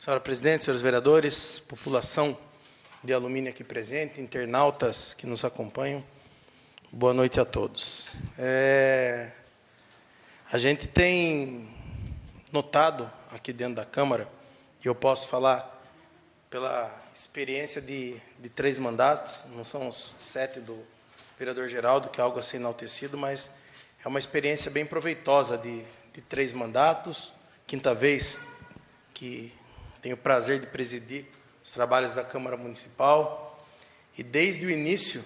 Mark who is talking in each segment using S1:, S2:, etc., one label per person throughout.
S1: Senhora presidente, senhores vereadores, população de alumínio aqui presente, internautas que nos acompanham, boa noite a todos. A gente tem notado aqui dentro da Câmara, e eu posso falar pela experiência de 3 mandatos, não são os 7 do vereador Geraldo, que é algo a ser enaltecido, mas é uma experiência bem proveitosa de 3 mandatos, 5ª vez que tenho o prazer de presidir os trabalhos da Câmara Municipal, e desde o início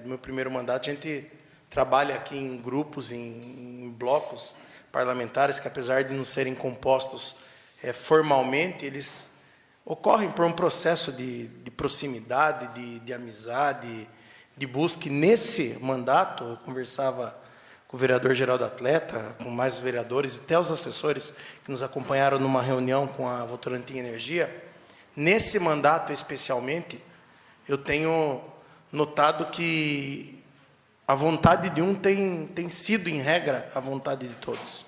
S1: do meu primeiro mandato, a gente trabalha aqui em grupos, em blocos parlamentares, que apesar de não serem compostos formalmente, eles ocorrem por um processo de proximidade, de amizade, de busca. E nesse mandato, eu conversava com o vereador Geraldo Atleta, com mais os vereadores, e até os assessores que nos acompanharam numa reunião com a Votorantim Energia. Nesse mandato, especialmente, eu tenho notado que a vontade de um tem sido, em regra, a vontade de todos.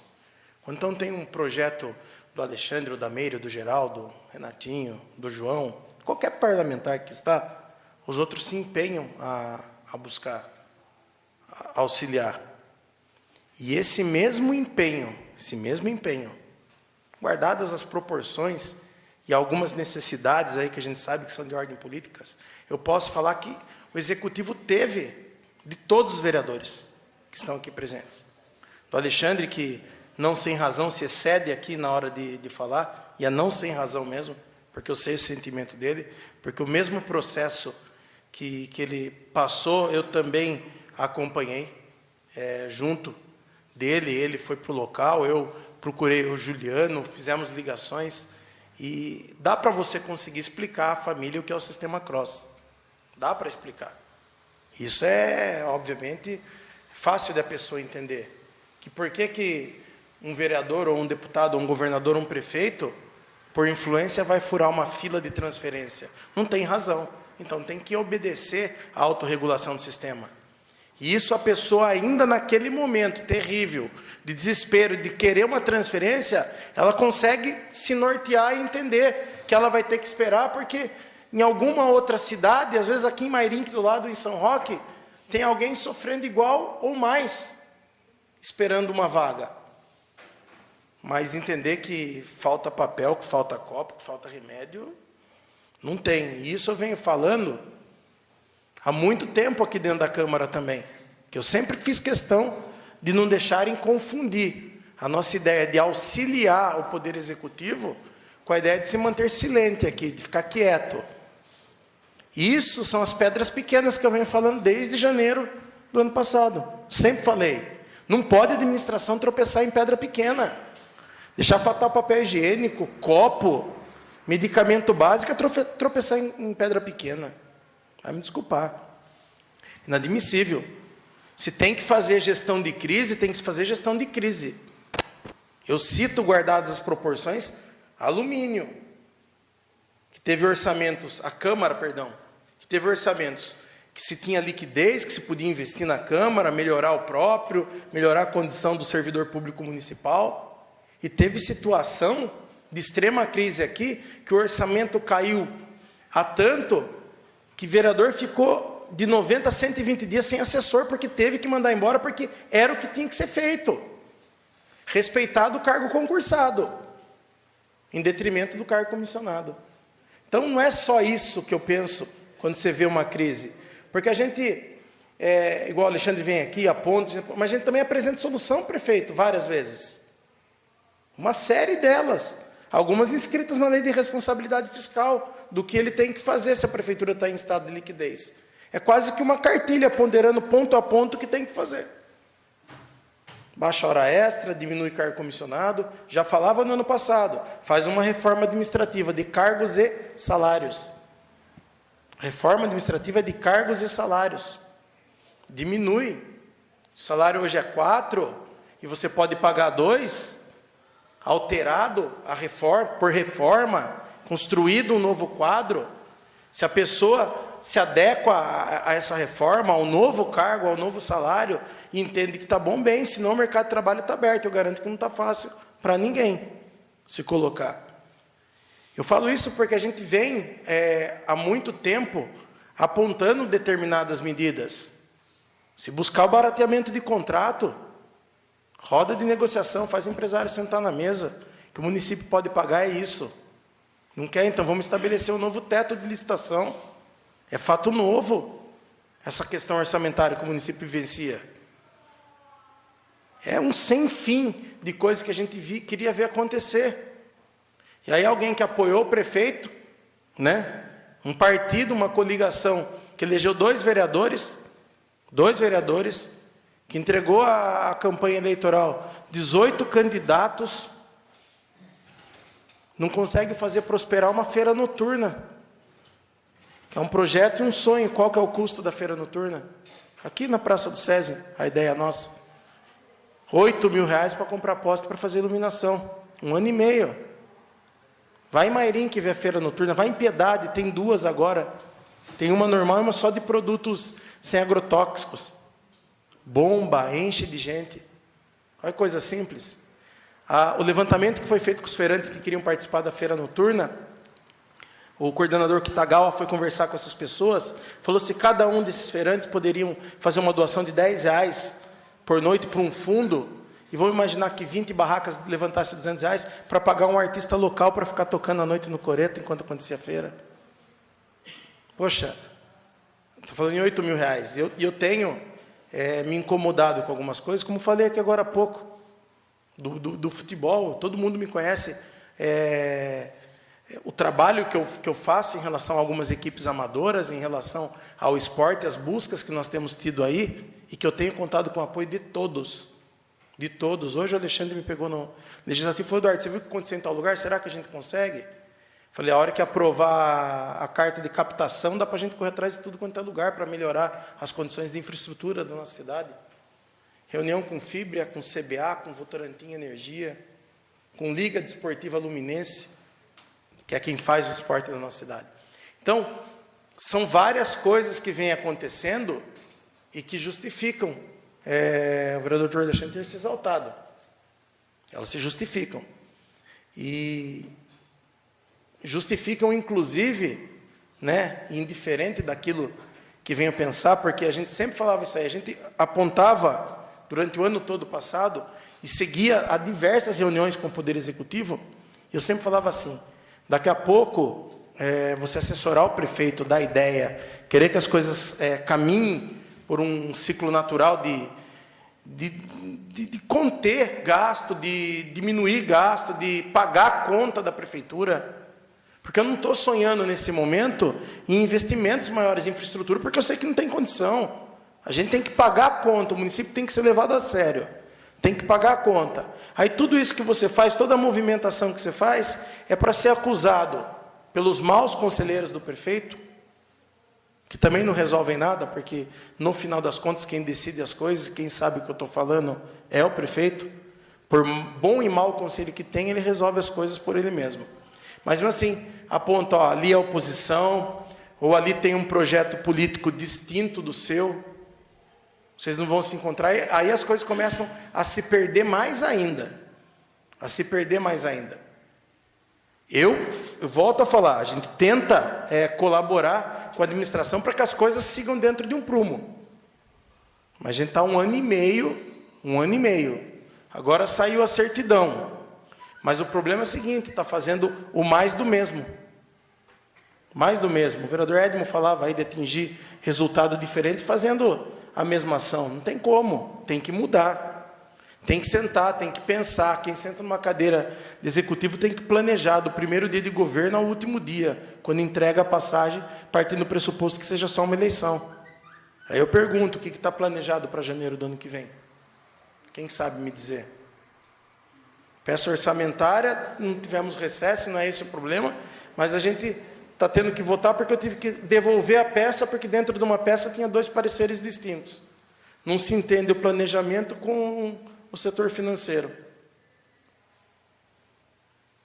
S1: Então, tem um projeto do Alexandre, da Meire, do Geraldo, Renatinho, do João, qualquer parlamentar que está, os outros se empenham a buscar, a auxiliar. E esse mesmo empenho, guardadas as proporções e algumas necessidades aí que a gente sabe que são de ordem política, eu posso falar que o Executivo teve de todos os vereadores que estão aqui presentes. Do Alexandre, que não sem razão se excede aqui na hora de falar, e é não sem razão mesmo, porque eu sei o sentimento dele, porque o mesmo processo que ele passou, eu também acompanhei junto dele. Ele foi para o local, eu procurei o Juliano, fizemos ligações, e dá para você conseguir explicar à família o que é o sistema CROSS. Dá para explicar. Isso é, obviamente, fácil da pessoa entender. Que por que um vereador, ou um deputado, ou um governador, ou um prefeito, por influência, vai furar uma fila de transferência? Não tem razão. Então, tem que obedecer à autorregulação do sistema. E isso a pessoa, ainda naquele momento terrível, de desespero, de querer uma transferência, ela consegue se nortear e entender que ela vai ter que esperar, porque em alguma outra cidade, às vezes aqui em Mairinque, do lado, em São Roque, tem alguém sofrendo igual ou mais, esperando uma vaga. Mas entender que falta papel, que falta copo, que falta remédio, não tem. E isso eu venho falando há muito tempo aqui dentro da Câmara também, que eu sempre fiz questão de não deixarem confundir a nossa ideia de auxiliar o Poder Executivo com a ideia de se manter silente aqui, de ficar quieto. Isso são as pedras pequenas que eu venho falando desde janeiro do ano passado. Sempre falei, não pode a administração tropeçar em pedra pequena, deixar faltar o papel higiênico, copo, medicamento básico, tropeçar em pedra pequena. Vai me desculpar. Inadmissível. Se tem que fazer gestão de crise, tem que se fazer gestão de crise. Eu cito, guardadas as proporções, alumínio, que teve orçamentos, a Câmara, perdão, que teve orçamentos que se tinha liquidez, que se podia investir na Câmara, melhorar o próprio, melhorar a condição do servidor público municipal, e teve situação de extrema crise aqui, que o orçamento caiu a tanto que o vereador ficou de 90 a 120 dias sem assessor, porque teve que mandar embora, porque era o que tinha que ser feito. Respeitado o cargo concursado, em detrimento do cargo comissionado. Então, não é só isso que eu penso quando você vê uma crise. Porque a gente, igual o Alexandre vem aqui, aponta, mas a gente também apresenta solução, prefeito, várias vezes. Uma série delas. Algumas inscritas na lei de responsabilidade fiscal, do que ele tem que fazer se a prefeitura está em estado de liquidez. É quase que uma cartilha ponderando ponto a ponto o que tem que fazer. Baixa a hora extra, diminui cargo comissionado. Já falava no ano passado, faz uma reforma administrativa de cargos e salários. Reforma administrativa de cargos e salários. Diminui. O salário hoje é 4, e você pode pagar 2, alterado por reforma, construído um novo quadro. Se a pessoa se adequa a essa reforma, ao novo cargo, ao novo salário, e entende que está bom, bem, senão o mercado de trabalho está aberto. Eu garanto que não está fácil para ninguém se colocar. Eu falo isso porque a gente vem, há muito tempo, apontando determinadas medidas. Se buscar o barateamento de contrato, roda de negociação, faz o empresário sentar na mesa, que o município pode pagar, é isso. Não quer? Então vamos estabelecer um novo teto de licitação. É fato novo, essa questão orçamentária que o município vivencia. É um sem fim de coisas que a gente queria ver acontecer. E aí alguém que apoiou o prefeito, né? Um partido, uma coligação, que elegeu dois vereadores, que entregou a campanha eleitoral 18 candidatos, não consegue fazer prosperar uma feira noturna, que é um projeto e um sonho. Qual que é o custo da feira noturna? Aqui na Praça do SESI, a ideia é nossa. R$8.000 para comprar poste para fazer iluminação. 1 ano e meio. Vai em Mairim que vê a feira noturna, vai em Piedade, tem 2 agora. Tem uma normal e uma só de produtos sem agrotóxicos. Bomba, enche de gente. Olha que coisa simples. O levantamento que foi feito com os feirantes que queriam participar da feira noturna, o coordenador Kitagawa foi conversar com essas pessoas, falou se cada um desses feirantes poderiam fazer uma doação de R$10 por noite para um fundo, e vamos imaginar que 20 barracas levantassem R$200 para pagar um artista local para ficar tocando à noite no coreto enquanto acontecia a feira. Poxa, estou falando em R$8.000. E eu tenho me incomodado com algumas coisas, como falei aqui agora há pouco, do futebol. Todo mundo me conhece. O trabalho que eu faço em relação a algumas equipes amadoras, em relação ao esporte, as buscas que nós temos tido aí, e que eu tenho contado com o apoio de todos. De todos. Hoje o Alexandre me pegou no legislativo e falou: Eduardo, você viu o que aconteceu em tal lugar? Será que a gente consegue? Falei, a hora que aprovar a carta de captação, dá para a gente correr atrás de tudo quanto é lugar para melhorar as condições de infraestrutura da nossa cidade. Reunião com Fibria, com CBA, com Votorantim Energia, com Liga Desportiva Luminense, que é quem faz o esporte da nossa cidade. Então, são várias coisas que vêm acontecendo e que justificam o vereador Alexandre ter se exaltado. Elas se justificam. E justificam, inclusive, né, indiferente daquilo que venho pensar, porque a gente sempre falava isso aí, a gente apontava durante o ano todo passado e seguia a diversas reuniões com o Poder Executivo, eu sempre falava assim, daqui a pouco, você assessorar o prefeito da ideia, querer que as coisas caminhem por um ciclo natural de conter gasto, de diminuir gasto, de pagar a conta da prefeitura, porque eu não estou sonhando nesse momento em investimentos maiores em infraestrutura, porque eu sei que não tem condição. A gente tem que pagar a conta, o município tem que ser levado a sério, tem que pagar a conta. Aí tudo isso que você faz, toda a movimentação que você faz, é para ser acusado pelos maus conselheiros do prefeito, que também não resolvem nada, porque no final das contas quem decide as coisas, quem sabe o que eu estou falando, é o prefeito. Por bom e mau conselho que tem, ele resolve as coisas por ele mesmo. Mas mesmo assim, aponta, ó, ali é a oposição, ou ali tem um projeto político distinto do seu, vocês não vão se encontrar, aí as coisas começam a se perder mais ainda. A se perder mais ainda. Eu volto a falar, a gente tenta colaborar com a administração para que as coisas sigam dentro de um prumo. Mas a gente está 1 ano e meio. Agora saiu a certidão. Mas o problema é o seguinte, está fazendo o mais do mesmo. Mais do mesmo. O vereador Edmo falava aí de atingir resultado diferente fazendo a mesma ação. Não tem como, tem que mudar. Tem que sentar, tem que pensar. Quem senta numa cadeira de executivo tem que planejar do primeiro dia de governo ao último dia, quando entrega a passagem, partindo do pressuposto que seja só uma eleição. Aí eu pergunto, o que está planejado para janeiro do ano que vem? Quem sabe me dizer? Peça orçamentária, não tivemos recesso, não é esse o problema, mas a gente está tendo que votar porque eu tive que devolver a peça, porque dentro de uma peça tinha 2 pareceres distintos. Não se entende o planejamento com o setor financeiro.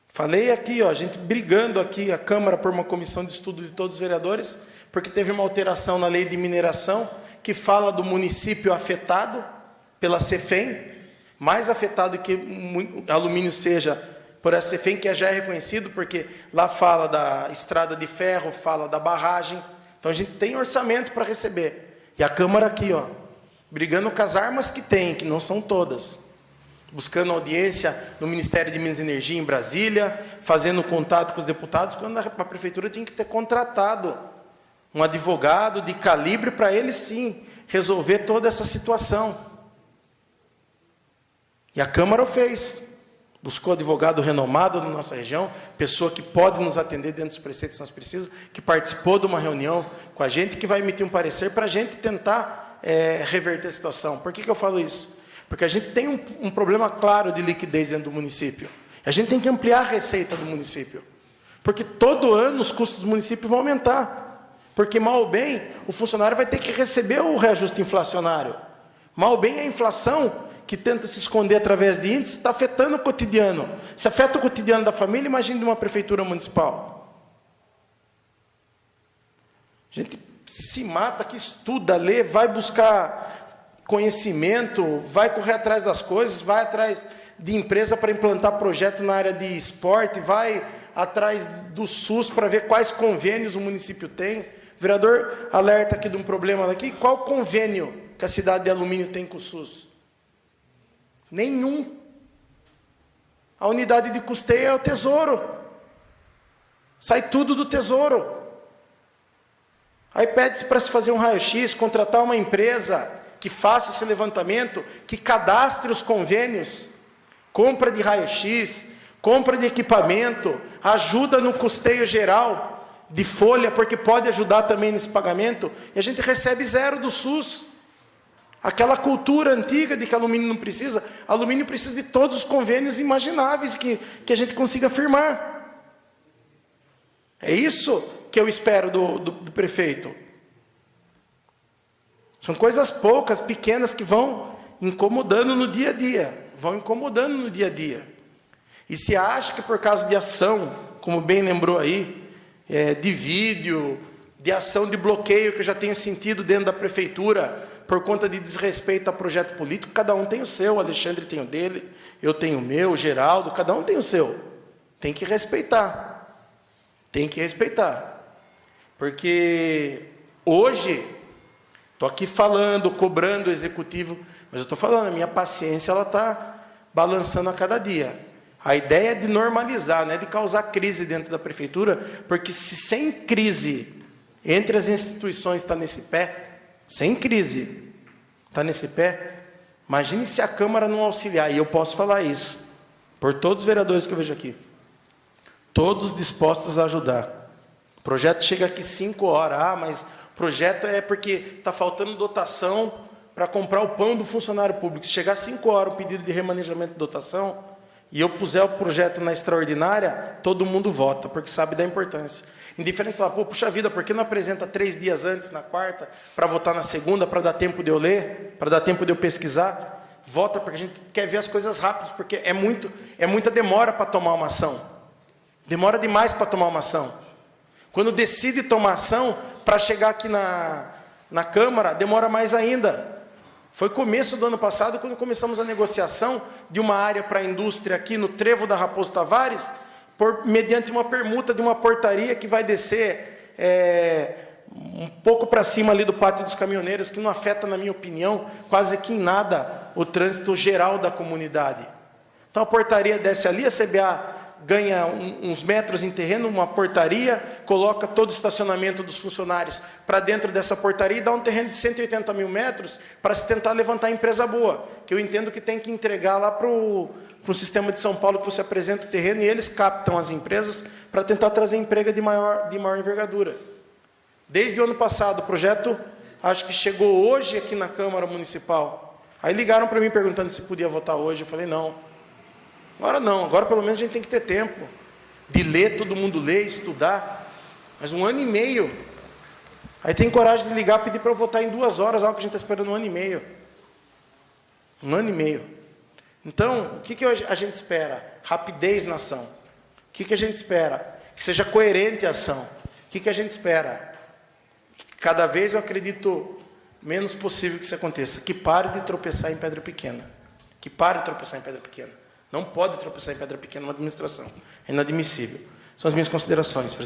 S1: Falei aqui, ó, a gente brigando aqui, a Câmara por uma comissão de estudo de todos os vereadores, porque teve uma alteração na lei de mineração, que fala do município afetado pela CEFEM, mais afetado que alumínio seja por essa CEFEM, que já é reconhecido, porque lá fala da estrada de ferro, fala da barragem. Então a gente tem orçamento para receber. E a Câmara aqui, ó, brigando com as armas que tem, que não são todas. Buscando audiência no Ministério de Minas e Energia em Brasília, fazendo contato com os deputados, quando a Prefeitura tinha que ter contratado um advogado de calibre para ele, sim, resolver toda essa situação. E a Câmara o fez. Buscou advogado renomado na nossa região, pessoa que pode nos atender dentro dos preceitos que nós precisamos, que participou de uma reunião com a gente, que vai emitir um parecer para a gente tentar reverter a situação. Por que eu falo isso? Porque a gente tem um problema claro de liquidez dentro do município. A gente tem que ampliar a receita do município. Porque todo ano os custos do município vão aumentar. Porque, mal ou bem, o funcionário vai ter que receber o reajuste inflacionário. Mal ou bem, a inflação, que tenta se esconder através de índices, está afetando o cotidiano. Se afeta o cotidiano da família, imagine de uma prefeitura municipal. A gente se mata, que estuda, lê, vai buscar conhecimento, vai correr atrás das coisas, vai atrás de empresa para implantar projeto na área de esporte, vai atrás do SUS para ver quais convênios o município tem. O vereador alerta aqui de um problema aqui. Qual convênio que a cidade de Alumínio tem com o SUS? Nenhum. A unidade de custeio é o Tesouro. Sai tudo do Tesouro. Aí pede-se para se fazer um raio-x, contratar uma empresa que faça esse levantamento, que cadastre os convênios, compra de raio-x, compra de equipamento, ajuda no custeio geral de folha, porque pode ajudar também nesse pagamento, e a gente recebe zero do SUS. Aquela cultura antiga de que alumínio não precisa, alumínio precisa de todos os convênios imagináveis que a gente consiga firmar. É isso que eu espero do prefeito. São coisas poucas, pequenas, que vão incomodando no dia a dia. Vão incomodando no dia a dia. E se acha que por causa de ação, como bem lembrou aí, de vídeo, de ação de bloqueio que eu já tenho sentido dentro da prefeitura, por conta de desrespeito a projeto político, cada um tem o seu, o Alexandre tem o dele, eu tenho o meu, o Geraldo, cada um tem o seu. Tem que respeitar. Tem que respeitar. Porque hoje, estou aqui falando, cobrando o executivo, mas eu estou falando, a minha paciência ela está balançando a cada dia. A ideia é de normalizar, não é de causar crise dentro da prefeitura, porque se sem crise entre as instituições está nesse pé, sem crise, está nesse pé, imagine se a Câmara não auxiliar, e eu posso falar isso, por todos os vereadores que eu vejo aqui, todos dispostos a ajudar. O projeto chega aqui 5 horas, mas o projeto é porque está faltando dotação para comprar o pão do funcionário público. Se chegar 5 horas o pedido de remanejamento de dotação, e eu puser o projeto na extraordinária, todo mundo vota, porque sabe da importância. Indiferente de falar, puxa vida, por que não apresenta 3 dias antes, na quarta, para votar na segunda, para dar tempo de eu ler, para dar tempo de eu pesquisar? Vota, porque a gente quer ver as coisas rápidas, porque é muita demora para tomar uma ação. Demora demais para tomar uma ação. Quando decide tomar ação, para chegar aqui na Câmara, demora mais ainda. Foi começo do ano passado, quando começamos a negociação de uma área para a indústria aqui no Trevo da Raposo Tavares, mediante uma permuta de uma portaria que vai descer um pouco para cima ali do Pátio dos Caminhoneiros, que não afeta, na minha opinião, quase que em nada o trânsito geral da comunidade. Então a portaria desce ali, a CBA ganha uns metros em terreno, uma portaria, coloca todo o estacionamento dos funcionários para dentro dessa portaria e dá um terreno de 180 mil metros para se tentar levantar a empresa boa, que eu entendo que tem que entregar lá para o sistema de São Paulo, que você apresenta o terreno e eles captam as empresas para tentar trazer emprego de maior envergadura. Desde o ano passado, o projeto, acho que chegou hoje aqui na Câmara Municipal. Aí ligaram para mim perguntando se podia votar hoje, eu falei não. Agora não, agora pelo menos a gente tem que ter tempo de ler, todo mundo ler, estudar. Mas 1 ano e meio. Aí tem coragem de ligar e pedir para eu votar em 2 horas, algo que a gente está esperando 1 ano e meio. 1 ano e meio. Então, o que a gente espera? Rapidez na ação. O que a gente espera? Que seja coerente a ação. O que a gente espera? Cada vez eu acredito menos possível que isso aconteça. Que pare de tropeçar em pedra pequena. Que pare de tropeçar em pedra pequena. Não pode tropeçar em pedra pequena uma administração. É inadmissível. São as minhas considerações, presidente.